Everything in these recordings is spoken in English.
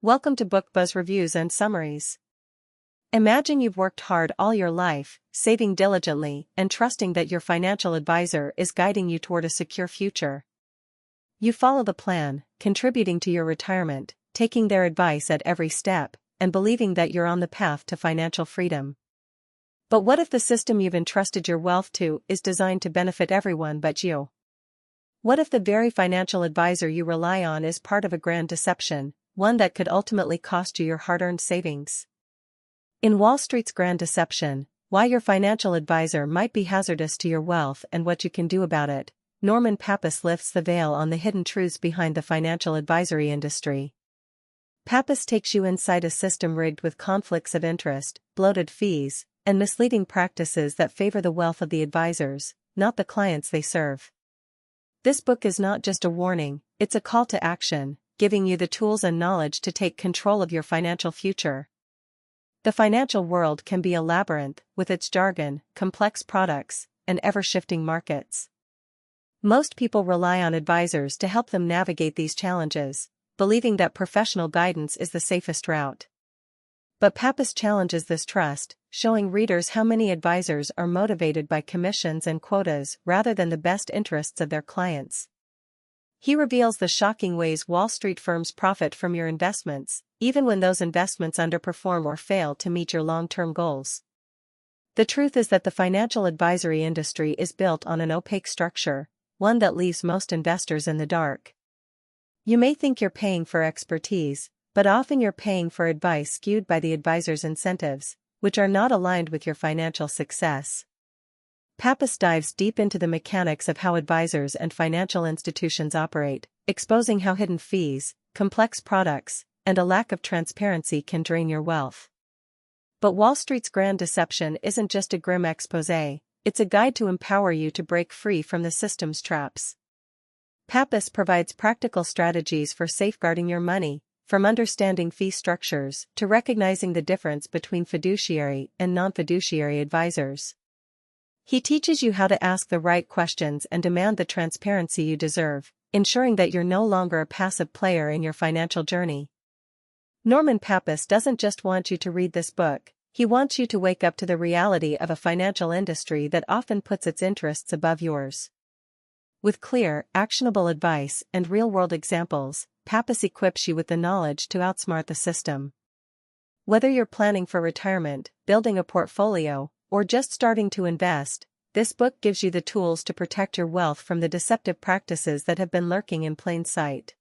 Welcome to Book Buzz Reviews and Summaries. Imagine you've worked hard all your life, saving diligently, and trusting that your financial advisor is guiding you toward a secure future. You follow the plan, contributing to your retirement, taking their advice at every step, and believing that you're on the path to financial freedom. But what if the system you've entrusted your wealth to is designed to benefit everyone but you? What if the very financial advisor you rely on is part of a grand deception, one that could ultimately cost you your hard-earned savings? In Wall Street's Grand Deception, Why Your Financial Advisor Might Be Hazardous to Your Wealth and What You Can Do About It, Norman Pappous lifts the veil on the hidden truths behind the financial advisory industry. Pappous takes you inside a system rigged with conflicts of interest, bloated fees, and misleading practices that favor the wealth of the advisors, not the clients they serve. This book is not just a warning, it's a call to action, giving you the tools and knowledge to take control of your financial future. The financial world can be a labyrinth, with its jargon, complex products, and ever-shifting markets. Most people rely on advisors to help them navigate these challenges, believing that professional guidance is the safest route. But Pappous challenges this trust, showing readers how many advisors are motivated by commissions and quotas rather than the best interests of their clients. He reveals the shocking ways Wall Street firms profit from your investments, even when those investments underperform or fail to meet your long-term goals. The truth is that the financial advisory industry is built on an opaque structure, one that leaves most investors in the dark. You may think you're paying for expertise, but often you're paying for advice skewed by the advisor's incentives, which are not aligned with your financial success. Pappous dives deep into the mechanics of how advisors and financial institutions operate, exposing how hidden fees, complex products, and a lack of transparency can drain your wealth. But Wall Street's Grand Deception isn't just a grim exposé, it's a guide to empower you to break free from the system's traps. Pappous provides practical strategies for safeguarding your money, from understanding fee structures to recognizing the difference between fiduciary and non-fiduciary advisors. He teaches you how to ask the right questions and demand the transparency you deserve, ensuring that you're no longer a passive player in your financial journey. Norman Pappous doesn't just want you to read this book, he wants you to wake up to the reality of a financial industry that often puts its interests above yours. With clear, actionable advice and real-world examples, Pappous equips you with the knowledge to outsmart the system. Whether you're planning for retirement, building a portfolio, or just starting to invest, this book gives you the tools to protect your wealth from the deceptive practices that have been lurking in plain sight.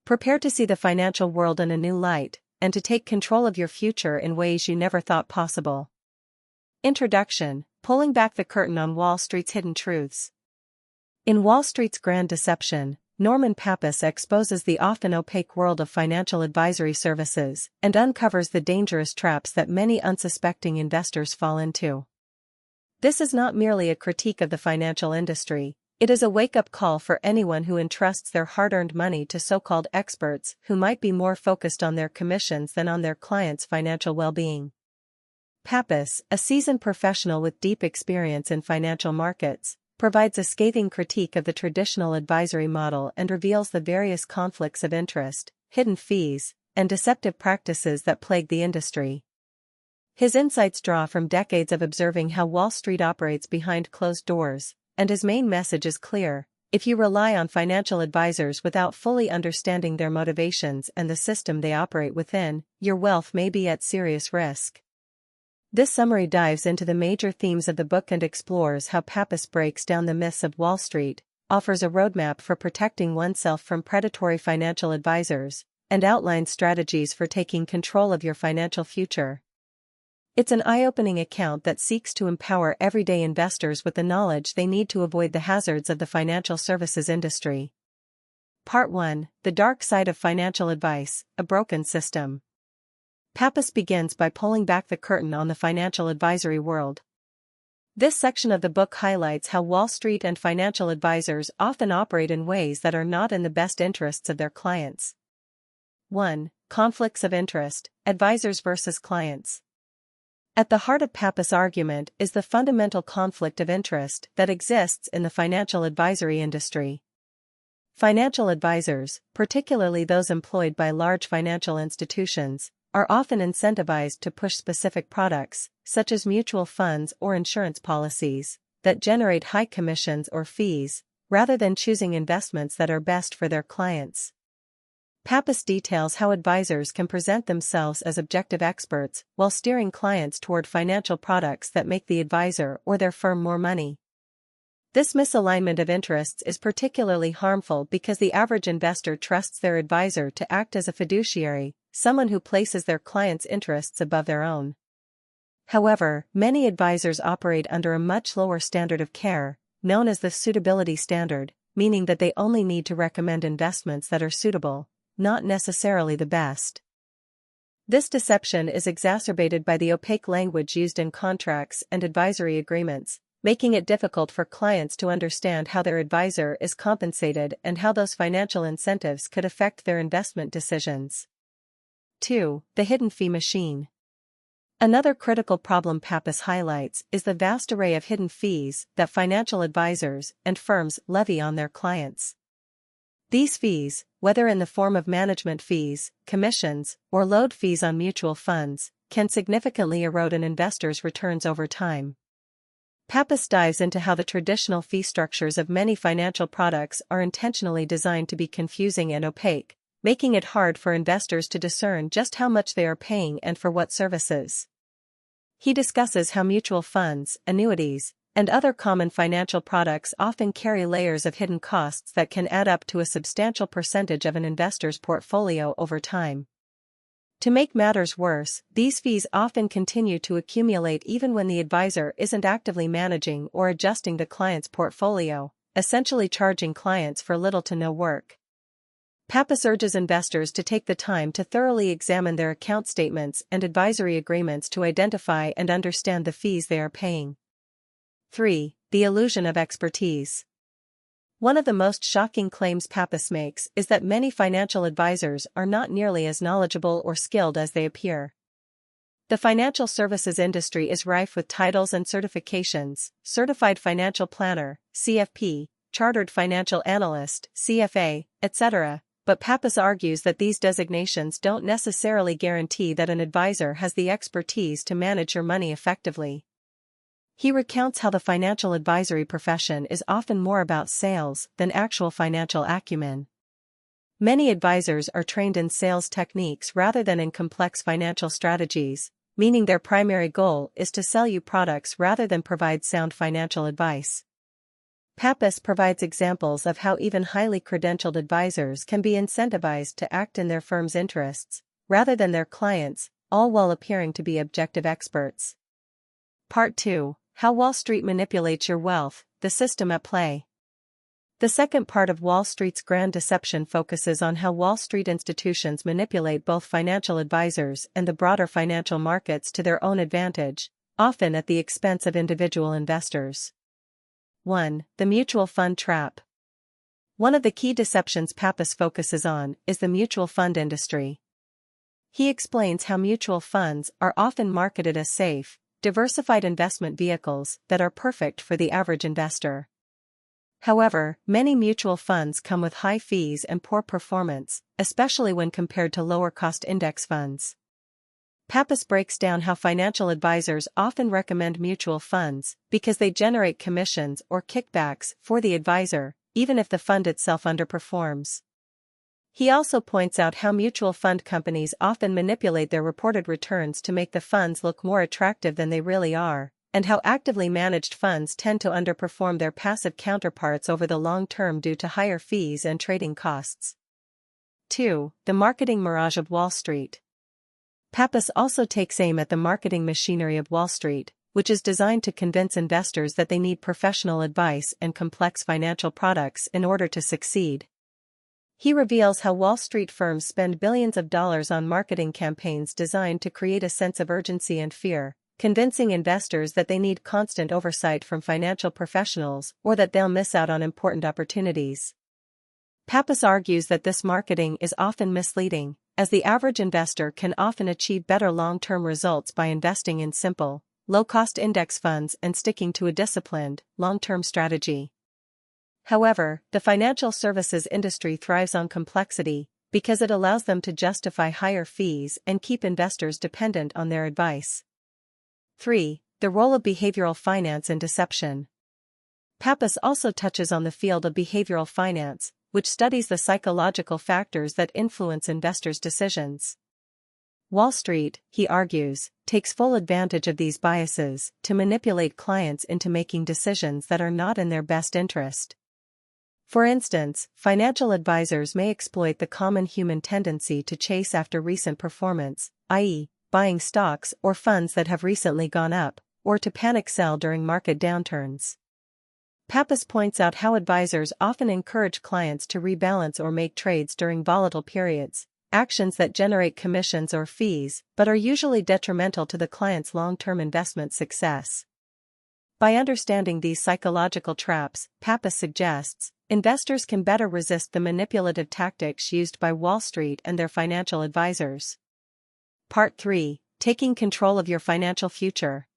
Prepare to see the financial world in a new light, and to take control of your future in ways you never thought possible. Introduction: Pulling back the curtain on Wall Street's hidden truths. In Wall Street's Grand Deception, Norman Pappous exposes the often opaque world of financial advisory services and uncovers the dangerous traps that many unsuspecting investors fall into. This is not merely a critique of the financial industry, it is a wake-up call for anyone who entrusts their hard-earned money to so-called experts who might be more focused on their commissions than on their clients' financial well-being. Pappous, a seasoned professional with deep experience in financial markets, provides a scathing critique of the traditional advisory model and reveals the various conflicts of interest, hidden fees, and deceptive practices that plague the industry. His insights draw from decades of observing how Wall Street operates behind closed doors, and his main message is clear: if you rely on financial advisors without fully understanding their motivations and the system they operate within, your wealth may be at serious risk. This summary dives into the major themes of the book and explores how Pappous breaks down the myths of Wall Street, offers a roadmap for protecting oneself from predatory financial advisors, and outlines strategies for taking control of your financial future. It's an eye-opening account that seeks to empower everyday investors with the knowledge they need to avoid the hazards of the financial services industry. Part 1: The Dark Side of Financial Advice, a Broken System. Pappous begins by pulling back the curtain on the financial advisory world. This section of the book highlights how Wall Street and financial advisors often operate in ways that are not in the best interests of their clients. 1. Conflicts of interest, advisors versus clients. At the heart of Pappous' argument is the fundamental conflict of interest that exists in the financial advisory industry. Financial advisors, particularly those employed by large financial institutions, are often incentivized to push specific products, such as mutual funds or insurance policies, that generate high commissions or fees, rather than choosing investments that are best for their clients. Pappous details how advisors can present themselves as objective experts while steering clients toward financial products that make the advisor or their firm more money. This misalignment of interests is particularly harmful because the average investor trusts their advisor to act as a fiduciary, someone who places their clients' interests above their own. However, many advisors operate under a much lower standard of care, known as the suitability standard, meaning that they only need to recommend investments that are suitable, not necessarily the best. This deception is exacerbated by the opaque language used in contracts and advisory agreements, making it difficult for clients to understand how their advisor is compensated and how those financial incentives could affect their investment decisions. 2. The hidden fee machine. Another critical problem Pappous highlights is the vast array of hidden fees that financial advisors and firms levy on their clients. These fees, whether in the form of management fees, commissions, or load fees on mutual funds, can significantly erode an investor's returns over time. Pappous dives into how the traditional fee structures of many financial products are intentionally designed to be confusing and opaque, making it hard for investors to discern just how much they are paying and for what services. He discusses how mutual funds, annuities, and other common financial products often carry layers of hidden costs that can add up to a substantial percentage of an investor's portfolio over time. To make matters worse, these fees often continue to accumulate even when the advisor isn't actively managing or adjusting the client's portfolio, essentially charging clients for little to no work. Pappous urges investors to take the time to thoroughly examine their account statements and advisory agreements to identify and understand the fees they are paying. 3. The illusion of expertise. One of the most shocking claims Pappous makes is that many financial advisors are not nearly as knowledgeable or skilled as they appear. The financial services industry is rife with titles and certifications: Certified Financial Planner, CFP, Chartered Financial Analyst, CFA, etc., but Pappous argues that these designations don't necessarily guarantee that an advisor has the expertise to manage your money effectively. He recounts how the financial advisory profession is often more about sales than actual financial acumen. Many advisors are trained in sales techniques rather than in complex financial strategies, meaning their primary goal is to sell you products rather than provide sound financial advice. Pappous provides examples of how even highly credentialed advisors can be incentivized to act in their firm's interests, rather than their clients', all while appearing to be objective experts. Part 2. How Wall Street Manipulates Your Wealth, the System at Play. The second part of Wall Street's Grand Deception focuses on how Wall Street institutions manipulate both financial advisors and the broader financial markets to their own advantage, often at the expense of individual investors. 1. The mutual fund trap. One of the key deceptions Pappous focuses on is the mutual fund industry. He explains how mutual funds are often marketed as safe, diversified investment vehicles that are perfect for the average investor. However, many mutual funds come with high fees and poor performance, especially when compared to lower-cost index funds. Pappous breaks down how financial advisors often recommend mutual funds because they generate commissions or kickbacks for the advisor, even if the fund itself underperforms. He also points out how mutual fund companies often manipulate their reported returns to make the funds look more attractive than they really are, and how actively managed funds tend to underperform their passive counterparts over the long term due to higher fees and trading costs. 2. The marketing mirage of Wall Street. Pappous also takes aim at the marketing machinery of Wall Street, which is designed to convince investors that they need professional advice and complex financial products in order to succeed. He reveals how Wall Street firms spend billions of dollars on marketing campaigns designed to create a sense of urgency and fear, convincing investors that they need constant oversight from financial professionals or that they'll miss out on important opportunities. Pappous argues that this marketing is often misleading, as the average investor can often achieve better long-term results by investing in simple, low-cost index funds and sticking to a disciplined, long-term strategy. However, the financial services industry thrives on complexity because it allows them to justify higher fees and keep investors dependent on their advice. 3. The role of behavioral finance in deception. Pappous also touches on the field of behavioral finance, which studies the psychological factors that influence investors' decisions. Wall Street, he argues, takes full advantage of these biases to manipulate clients into making decisions that are not in their best interest. For instance, financial advisors may exploit the common human tendency to chase after recent performance, i.e., buying stocks or funds that have recently gone up, or to panic sell during market downturns. Pappous points out how advisors often encourage clients to rebalance or make trades during volatile periods, actions that generate commissions or fees but are usually detrimental to the client's long-term investment success. By understanding these psychological traps, Pappous suggests, investors can better resist the manipulative tactics used by Wall Street and their financial advisors. Part 3. Taking control of your financial future.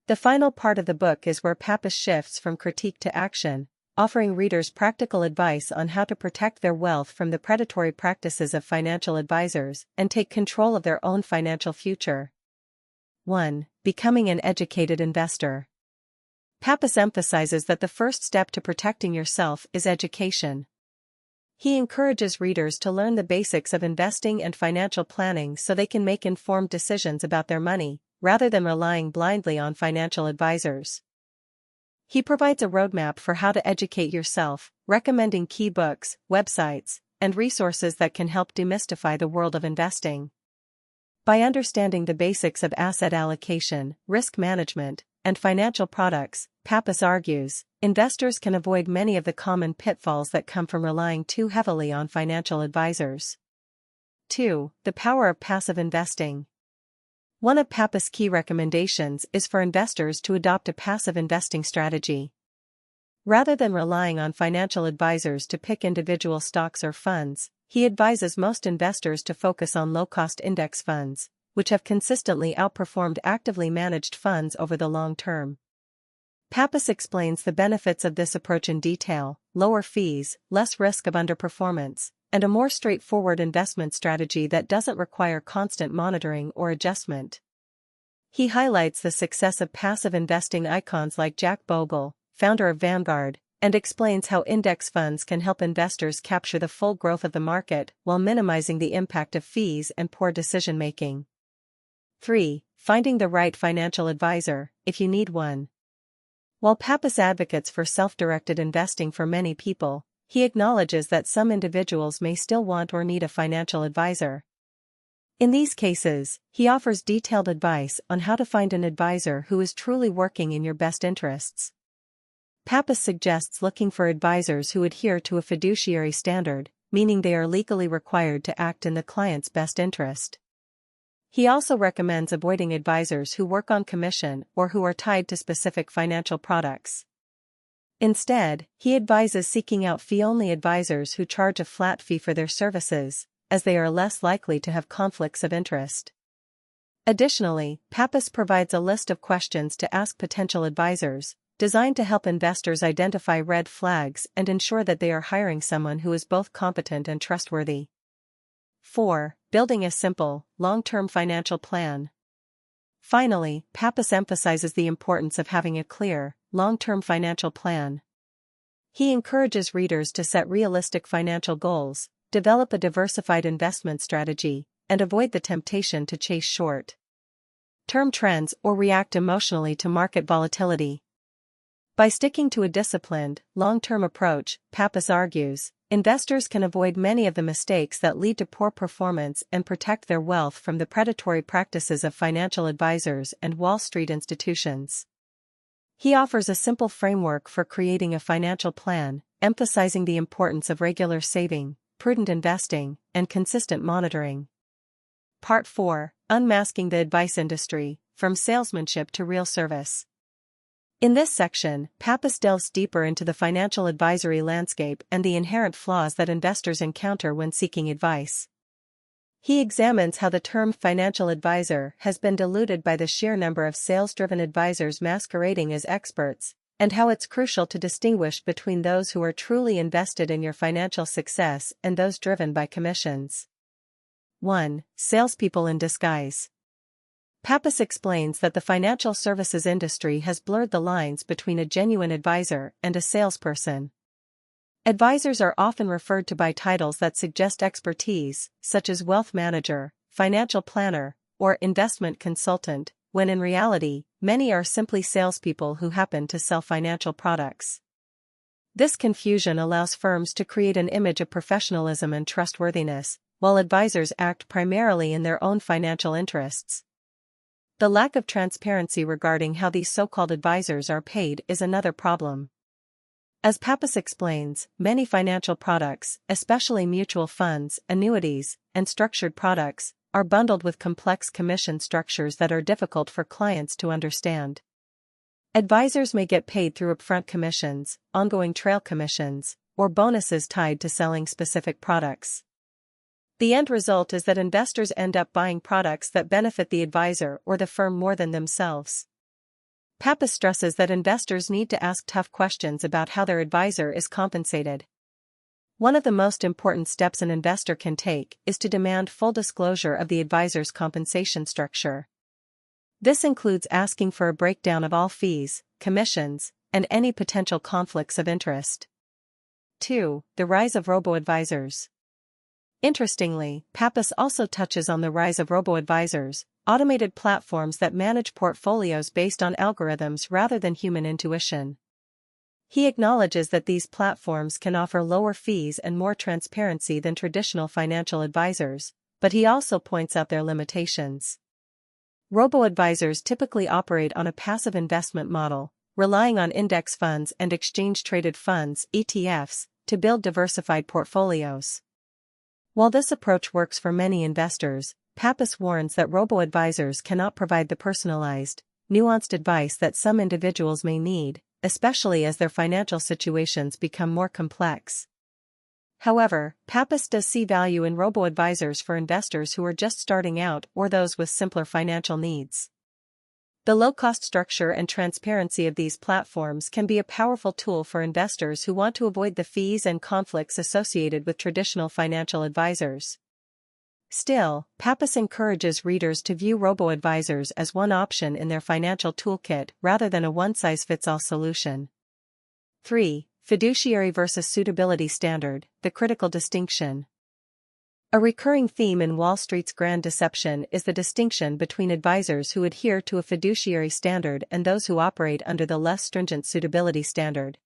The final part of the book is where Pappous shifts from critique to action, offering readers practical advice on how to protect their wealth from the predatory practices of financial advisors and take control of their own financial future. 1. Becoming an educated investor. Pappous emphasizes that the first step to protecting yourself is education. He encourages readers to learn the basics of investing and financial planning so they can make informed decisions about their money, rather than relying blindly on financial advisors. He provides a roadmap for how to educate yourself, recommending key books, websites, and resources that can help demystify the world of investing. By understanding the basics of asset allocation, risk management, and financial products, Pappous argues, investors can avoid many of the common pitfalls that come from relying too heavily on financial advisors. 2. The power of passive investing. One of Pappous' key recommendations is for investors to adopt a passive investing strategy. Rather than relying on financial advisors to pick individual stocks or funds, he advises most investors to focus on low-cost index funds, which have consistently outperformed actively managed funds over the long term. Pappous explains the benefits of this approach in detail: lower fees, less risk of underperformance, and a more straightforward investment strategy that doesn't require constant monitoring or adjustment. He highlights the success of passive investing icons like Jack Bogle, founder of Vanguard, and explains how index funds can help investors capture the full growth of the market while minimizing the impact of fees and poor decision-making. 3. Finding the right financial advisor, if you need one. While Pappous advocates for self-directed investing for many people, he acknowledges that some individuals may still want or need a financial advisor. In these cases, he offers detailed advice on how to find an advisor who is truly working in your best interests. Pappous suggests looking for advisors who adhere to a fiduciary standard, meaning they are legally required to act in the client's best interest. He also recommends avoiding advisors who work on commission or who are tied to specific financial products. Instead, he advises seeking out fee-only advisors who charge a flat fee for their services, as they are less likely to have conflicts of interest. Additionally, Pappous provides a list of questions to ask potential advisors, designed to help investors identify red flags and ensure that they are hiring someone who is both competent and trustworthy. 4. Building a simple, long-term financial plan. Finally, Pappous emphasizes the importance of having a clear, long-term financial plan. He encourages readers to set realistic financial goals, develop a diversified investment strategy, and avoid the temptation to chase short-term trends or react emotionally to market volatility. By sticking to a disciplined, long-term approach, Pappous argues, investors can avoid many of the mistakes that lead to poor performance and protect their wealth from the predatory practices of financial advisors and Wall Street institutions. He offers a simple framework for creating a financial plan, emphasizing the importance of regular saving, prudent investing, and consistent monitoring. Part 4. Unmasking the advice industry, from salesmanship to real service. In this section, Pappous delves deeper into the financial advisory landscape and the inherent flaws that investors encounter when seeking advice. He examines how the term financial advisor has been diluted by the sheer number of sales-driven advisors masquerading as experts, and how it's crucial to distinguish between those who are truly invested in your financial success and those driven by commissions. 1. Salespeople in disguise. Pappous explains that the financial services industry has blurred the lines between a genuine advisor and a salesperson. Advisors are often referred to by titles that suggest expertise, such as wealth manager, financial planner, or investment consultant, when in reality, many are simply salespeople who happen to sell financial products. This confusion allows firms to create an image of professionalism and trustworthiness, while advisors act primarily in their own financial interests. The lack of transparency regarding how these so-called advisors are paid is another problem. As Pappous explains, many financial products, especially mutual funds, annuities, and structured products, are bundled with complex commission structures that are difficult for clients to understand. Advisors may get paid through upfront commissions, ongoing trail commissions, or bonuses tied to selling specific products. The end result is that investors end up buying products that benefit the advisor or the firm more than themselves. Pappous stresses that investors need to ask tough questions about how their advisor is compensated. One of the most important steps an investor can take is to demand full disclosure of the advisor's compensation structure. This includes asking for a breakdown of all fees, commissions, and any potential conflicts of interest. 2. The rise of robo-advisors. Interestingly, Pappous also touches on the rise of robo-advisors, automated platforms that manage portfolios based on algorithms rather than human intuition. He acknowledges that these platforms can offer lower fees and more transparency than traditional financial advisors, but he also points out their limitations. Robo-advisors typically operate on a passive investment model, relying on index funds and exchange-traded funds (ETFs) to build diversified portfolios. While this approach works for many investors, Pappous warns that robo-advisors cannot provide the personalized, nuanced advice that some individuals may need, especially as their financial situations become more complex. However, Pappous does see value in robo-advisors for investors who are just starting out or those with simpler financial needs. The low-cost structure and transparency of these platforms can be a powerful tool for investors who want to avoid the fees and conflicts associated with traditional financial advisors. Still, Pappous encourages readers to view robo-advisors as one option in their financial toolkit rather than a one-size-fits-all solution. 3. Fiduciary versus suitability standard, the critical distinction. A recurring theme in Wall Street's grand deception is the distinction between advisors who adhere to a fiduciary standard and those who operate under the less stringent suitability standard.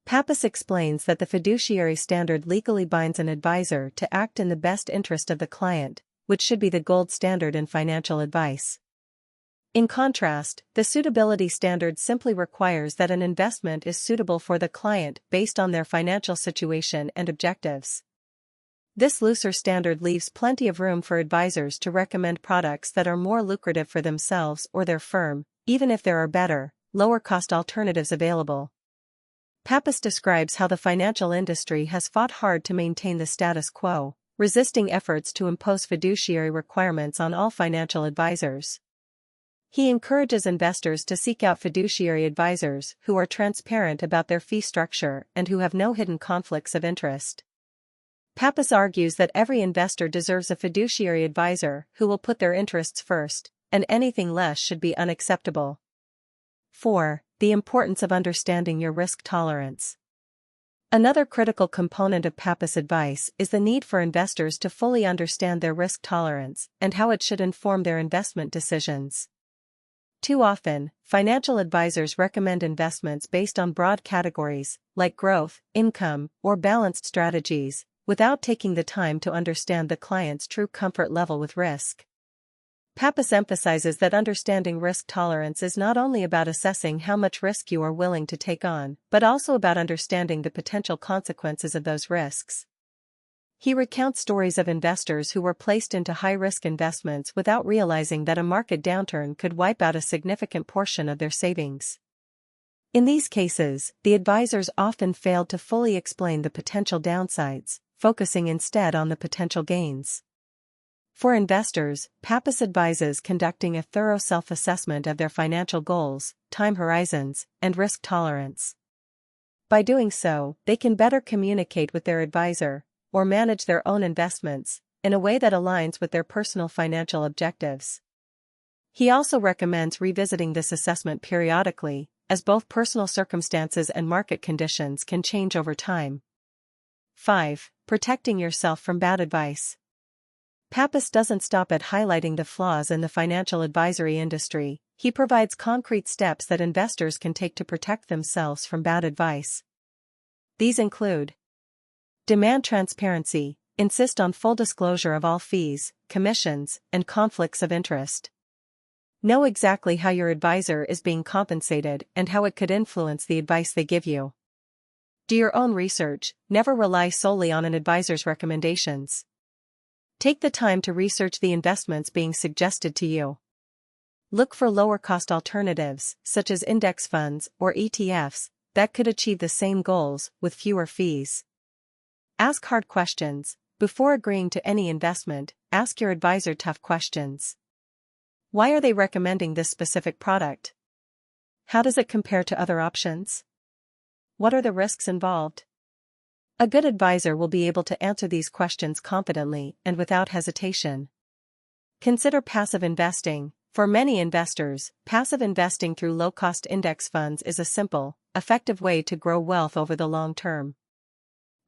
Pappous explains that the fiduciary standard legally binds an advisor to act in the best interest of the client, which should be the gold standard in financial advice. In contrast, the suitability standard simply requires that an investment is suitable for the client based on their financial situation and objectives. This looser standard leaves plenty of room for advisors to recommend products that are more lucrative for themselves or their firm, even if there are better, lower-cost alternatives available. Pappous describes how the financial industry has fought hard to maintain the status quo, resisting efforts to impose fiduciary requirements on all financial advisors. He encourages investors to seek out fiduciary advisors who are transparent about their fee structure and who have no hidden conflicts of interest. Pappous argues that every investor deserves a fiduciary advisor who will put their interests first, and anything less should be unacceptable. 4. The importance of understanding your risk tolerance. Another critical component of Pappous' advice is the need for investors to fully understand their risk tolerance and how it should inform their investment decisions. Too often, financial advisors recommend investments based on broad categories, like growth, income, or balanced strategies, without taking the time to understand the client's true comfort level with risk. Pappous emphasizes that understanding risk tolerance is not only about assessing how much risk you are willing to take on, but also about understanding the potential consequences of those risks. He recounts stories of investors who were placed into high-risk investments without realizing that a market downturn could wipe out a significant portion of their savings. In these cases, the advisors often failed to fully explain the potential downsides, focusing instead on the potential gains. For investors, Pappous advises conducting a thorough self-assessment of their financial goals, time horizons, and risk tolerance. By doing so, they can better communicate with their advisor, or manage their own investments, in a way that aligns with their personal financial objectives. He also recommends revisiting this assessment periodically, as both personal circumstances and market conditions can change over time. 5. Protecting yourself from bad advice. Pappous doesn't stop at highlighting the flaws in the financial advisory industry. He provides concrete steps that investors can take to protect themselves from bad advice. These include: demand transparency, insist on full disclosure of all fees, commissions, and conflicts of interest. Know exactly how your advisor is being compensated and how it could influence the advice they give you. Do your own research, never rely solely on an advisor's recommendations. Take the time to research the investments being suggested to you. Look for lower-cost alternatives, such as index funds or ETFs, that could achieve the same goals with fewer fees. Ask hard questions. Before agreeing to any investment, ask your advisor tough questions. Why are they recommending this specific product? How does it compare to other options? What are the risks involved? A good advisor will be able to answer these questions confidently and without hesitation. Consider passive investing. For many investors, passive investing through low-cost index funds is a simple, effective way to grow wealth over the long term.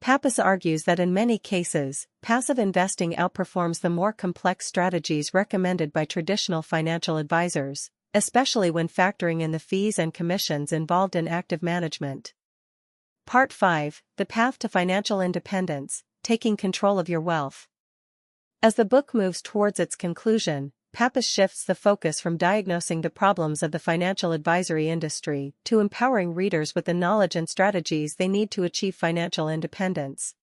Pappous argues that in many cases, passive investing outperforms the more complex strategies recommended by traditional financial advisors, especially when factoring in the fees and commissions involved in active management. Part 5: The Path to Financial Independence, Taking Control of Your Wealth. As the book moves towards its conclusion, Pappous shifts the focus from diagnosing the problems of the financial advisory industry to empowering readers with the knowledge and strategies they need to achieve financial independence.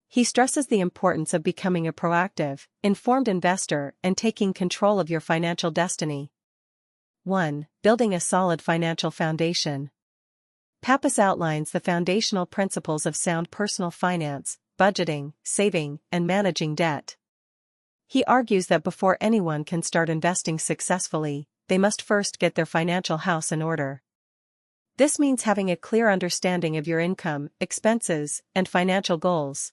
He stresses the importance of becoming a proactive, informed investor and taking control of your financial destiny. 1. Building a solid financial foundation. Pappous outlines the foundational principles of sound personal finance, budgeting, saving, and managing debt. He argues that before anyone can start investing successfully, they must first get their financial house in order. This means having a clear understanding of your income, expenses, and financial goals.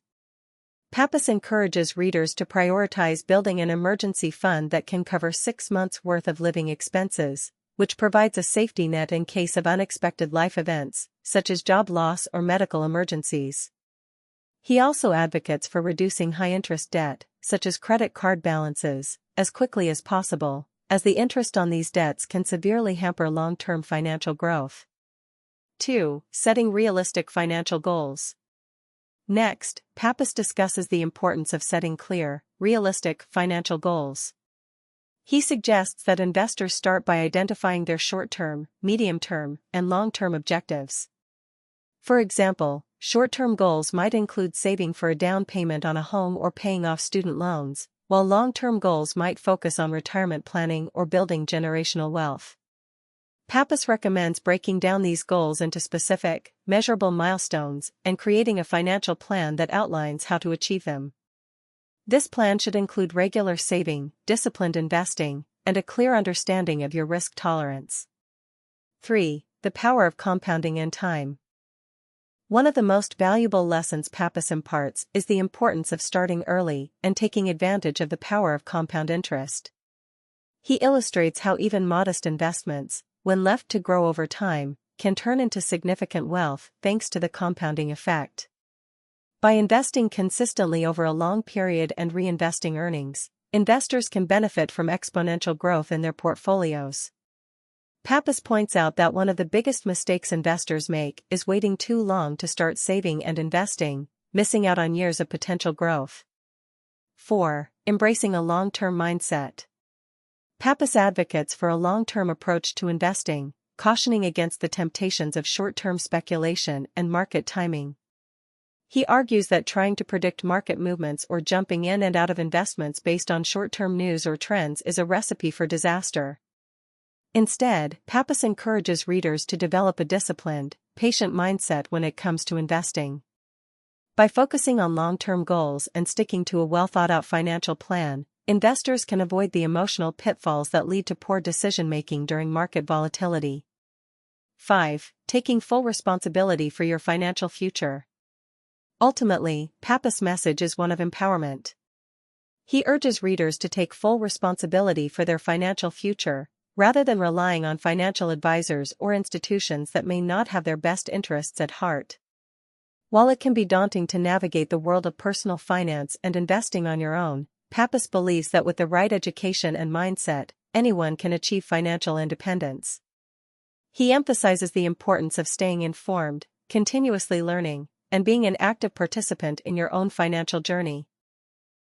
Pappous encourages readers to prioritize building an emergency fund that can cover 6 months' worth of living expenses, which provides a safety net in case of unexpected life events, such as job loss or medical emergencies. He also advocates for reducing high-interest debt, such as credit card balances, as quickly as possible, as the interest on these debts can severely hamper long-term financial growth. 2. Setting realistic financial goals. Next, Pappous discusses the importance of setting clear, realistic financial goals. He suggests that investors start by identifying their short-term, medium-term, and long-term objectives. For example, short-term goals might include saving for a down payment on a home or paying off student loans, while long-term goals might focus on retirement planning or building generational wealth. Pappous recommends breaking down these goals into specific, measurable milestones and creating a financial plan that outlines how to achieve them. This plan should include regular saving, disciplined investing, and a clear understanding of your risk tolerance. 3. The power of compounding in time. One of the most valuable lessons Pappous imparts is the importance of starting early and taking advantage of the power of compound interest. He illustrates how even modest investments, when left to grow over time, can turn into significant wealth thanks to the compounding effect. By investing consistently over a long period and reinvesting earnings, investors can benefit from exponential growth in their portfolios. Pappous points out that one of the biggest mistakes investors make is waiting too long to start saving and investing, missing out on years of potential growth. 4. Embracing a long-term mindset. Pappous advocates for a long-term approach to investing, cautioning against the temptations of short-term speculation and market timing. He argues that trying to predict market movements or jumping in and out of investments based on short-term news or trends is a recipe for disaster. Instead, Pappous encourages readers to develop a disciplined, patient mindset when it comes to investing. By focusing on long-term goals and sticking to a well-thought-out financial plan, investors can avoid the emotional pitfalls that lead to poor decision-making during market volatility. 5. Taking full responsibility for your financial future. Ultimately, Pappous' message is one of empowerment. He urges readers to take full responsibility for their financial future, rather than relying on financial advisors or institutions that may not have their best interests at heart. While it can be daunting to navigate the world of personal finance and investing on your own, Pappous believes that with the right education and mindset, anyone can achieve financial independence. He emphasizes the importance of staying informed, continuously learning, and being an active participant in your own financial journey.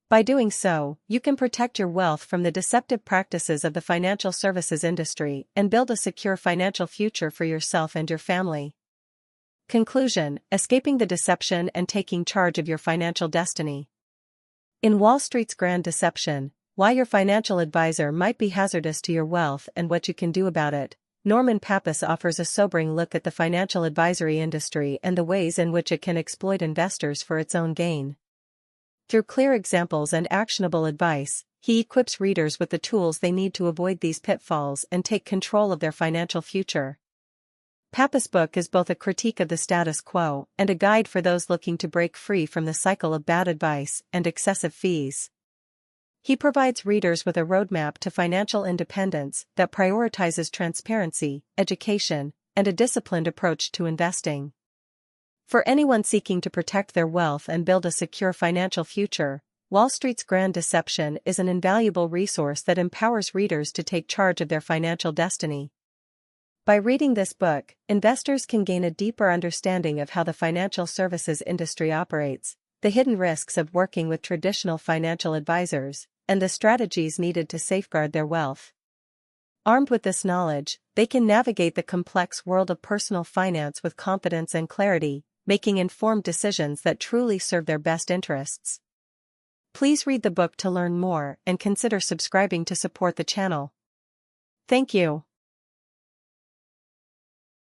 By doing so, you can protect your wealth from the deceptive practices of the financial services industry and build a secure financial future for yourself and your family. Conclusion: escaping the deception and taking charge of your financial destiny. In Wall Street's Grand Deception, Why Your Financial Advisor Might Be Hazardous to Your Wealth and What You Can Do About It, Norman Pappous offers a sobering look at the financial advisory industry and the ways in which it can exploit investors for its own gain. Through clear examples and actionable advice, he equips readers with the tools they need to avoid these pitfalls and take control of their financial future. Pappous' book is both a critique of the status quo and a guide for those looking to break free from the cycle of bad advice and excessive fees. He provides readers with a roadmap to financial independence that prioritizes transparency, education, and a disciplined approach to investing. For anyone seeking to protect their wealth and build a secure financial future, Wall Street's Grand Deception is an invaluable resource that empowers readers to take charge of their financial destiny. By reading this book, investors can gain a deeper understanding of how the financial services industry operates, the hidden risks of working with traditional financial advisors, and the strategies needed to safeguard their wealth. Armed with this knowledge, they can navigate the complex world of personal finance with confidence and clarity, making informed decisions that truly serve their best interests. Please read the book to learn more and consider subscribing to support the channel. Thank you.